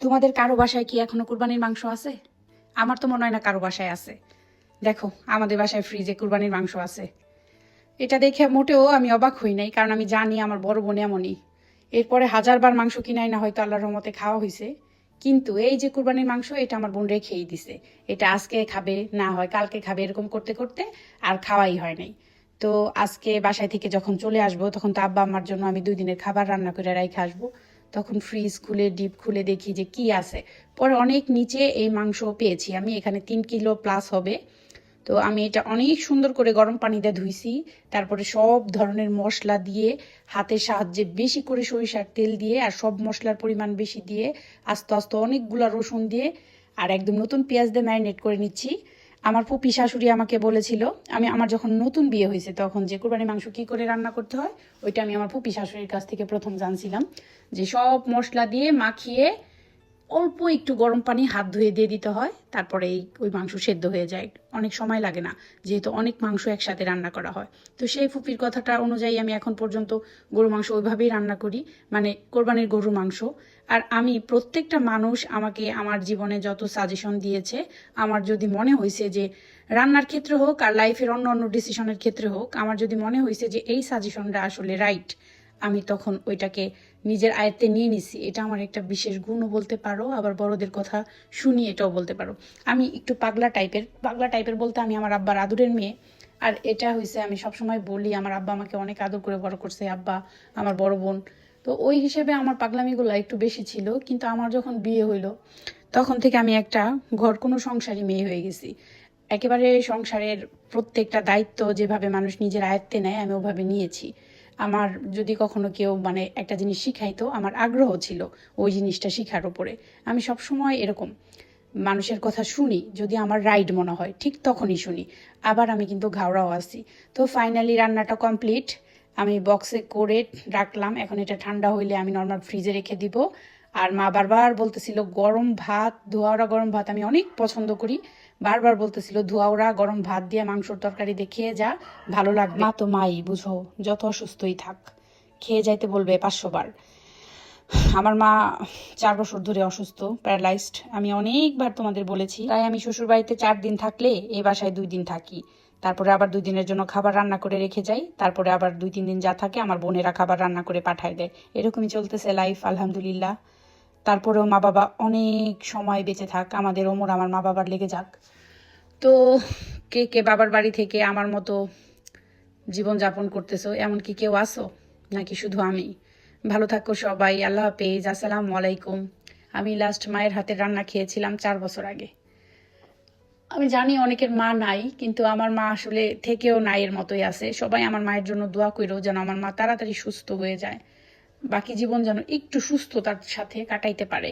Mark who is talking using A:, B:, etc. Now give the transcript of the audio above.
A: তোমাদের কারো বাসায় কি এখনো কুরবানির মাংস আছে? আমার তো মনে হয় না কারো বাসায় আছে। দেখো, আমাদের বাসায় ফ্রিজে কুরবানির মাংস আছে। এটা দেখে মোটেও আমি অবাক হই নাই, কারণ আমি জানি আমার বড় বোন এমনই। এরপরে হাজারবার মাংস কিনাই না হয়তো আল্লাহর রহমতে খাওয়া হয়েছে, কিন্তু এই যে কুরবানির মাংস, এটা আমার বোন রেখেই দিছে। এটা আজকে খাবে, না হয় কালকে খাবে, এরকম করতে করতে আর খাওয়াই হয় নাই। তো আজকে বাসায় থেকে যখন চলে আসবো, তখন তো আব্বা আমার জন্য আমি 2 দিনের খাবার রান্না করে রাইখে আসবো। তখন ফ্রিজ খুলে ডিপ খুলে দেখি যে কি আছে। পরে অনেক নিচে এই মাংস পেয়েছি আমি, এখানে 3 কিলো প্লাস হবে। তো আমি এটা অনেক সুন্দর করে গরম পানিতে ধুইছি। তারপরে সব ধরনের মশলা দিয়ে, হাতের সাহায্যে বেশি করে সরিষার তেল দিয়ে আর সব মশলার পরিমাণ বেশি দিয়ে, আস্তে আস্তে অনেকগুলা রসুন দিয়ে আর একদম নতুন পেঁয়াজ দিয়ে ম্যারিনেট করে নিচ্ছি। আমার ফুপি শাশুড়ি আমাকে বলেছিল, আমার যখন নতুন বিয়ে হয়েছে তখন যে কুরবানির মাংস কি করে রান্না করতে হয়, ওইটা আমি আমার ফুপি শাশুড়ির কাছ থেকে প্রথম জানছিলাম। যে সব মশলা দিয়ে মাখিয়ে অল্প একটু গরম পানি হাত ধুয়ে দিয়ে দিতে হয়, তারপরে ওই মাংস সেদ্ধ হয়ে যায়। অনেক সময় লাগে না, যেহেতু অনেক মাংস একসাথে রান্না করা হয়। তো সেই ফুপির কথাটা অনুযায়ী আমি এখন পর্যন্ত গরু মাংস ওইভাবেই রান্না করি, মানে কোরবানির গরুর মাংস। আর আমি প্রত্যেকটা মানুষ আমাকে আমার জীবনে যত সাজেশন দিয়েছে, আমার যদি মনে হয়েছে যে রান্নার ক্ষেত্রে হোক আর লাইফের অন্য অন্য ডিসিশনের ক্ষেত্রে হোক, আমার যদি মনে হয়েছে যে এই সাজেশনটা আসলে রাইট, আমি তখন ওইটাকে নিজের আয়ত্তে নিয়ে নিছি। এটা আমার একটা বিশেষ গুণও বলতে পারো, আবার বড়দের কথা শুনি এটাও বলতে পারো। আমি একটু পাগলা টাইপের বলতে আমি আমার আব্বার আদরের মেয়ে। আর এটা হয়েছে, আমি সবসময় বলি আমার আব্বা আমাকে অনেক আদর করে বড় করছে, আব্বা আমার বড় বোন। তো ওই হিসেবে আমার পাগলামিগুলো একটু বেশি ছিল, কিন্তু আমার যখন বিয়ে হইলো তখন থেকে আমি একটা ঘর কোনো সংসারী মেয়ে হয়ে গেছি। একেবারে সংসারের প্রত্যেকটা দায়িত্ব যেভাবে মানুষ নিজের আয়ত্তে নেয়, আমি ওভাবে নিয়েছি। আমার যদি কখনো কেউ মানে একটা জিনিস শিখাইতো, আমার আগ্রহ ছিল ওই জিনিসটা শিখার উপরে। আমি সবসময় এরকম মানুষের কথা শুনি, যদি আমার রাইট মনে হয় ঠিক তখনই শুনি। আবার আমি কিন্তু ঘাওড়াও আছি। তো ফাইনালি রান্নাটা কমপ্লিট, আমি বক্সে করে রাখলাম। এখন এটা ঠান্ডা হইলে আমি নর্মাল ফ্রিজে রেখে দিব। আর মা বারবার বলতেছিল গরম ভাত, ধোয়াওড়া গরম ভাত আমি অনেক পছন্দ করি। বারবার বলতেছিল ধোয়াওড়া গরম ভাত দিয়ে মাংসর তরকারি দিয়ে খেয়ে যা, ভালো লাগবে। মা তো মাই বুঝো, যত অসুস্থই থাক খেয়ে যাইতে বলবে 500 বার। আমার মা 4 বছর ধরে অসুস্থ, প্যারালাইজড। আমি অনেকবার তোমাদের বলেছি, তাই আমি শ্বশুর বাড়িতে 4 দিন থাকলে এই বাসায় 2 দিন থাকি। তারপরে আবার 2 দিনের জন্য খাবার রান্না করে রেখে যাই। তারপরে আবার 2-3 দিন যা থাকে আমার বোনেরা খাবার রান্না করে পাঠায় দেয়। এরকমই চলতেছে লাইফ, আলহামদুলিল্লাহ। তারপরেও মা বাবা অনেক সময় বেঁচে থাক, আমাদের ওমর আমার মা বাবার লেগে যাক। তো কে কে বাবার বাড়ি থেকে আমার মতো জীবনযাপন করতেছো, এমন কি কেউ আসো নাকি শুধু আমি? ভালো থাকো সবাই, আল্লাহ হাফেজ, আসসালামু আলাইকুম। আমি লাস্ট মায়ের হাতের রান্না খেয়েছিলাম 4 বছর আগে। আমি জানি অনেকের মা নাই, কিন্তু আমার মা আসলে থেকেও নাইয়ের মতোই আছে। সবাই আমার মায়ের জন্য দোয়া করো যেন আমার মা তাড়াতাড়ি সুস্থ হয়ে যায়, বাকি জীবন যেন একটু সুস্থতার সাথে কাটাইতে পারে।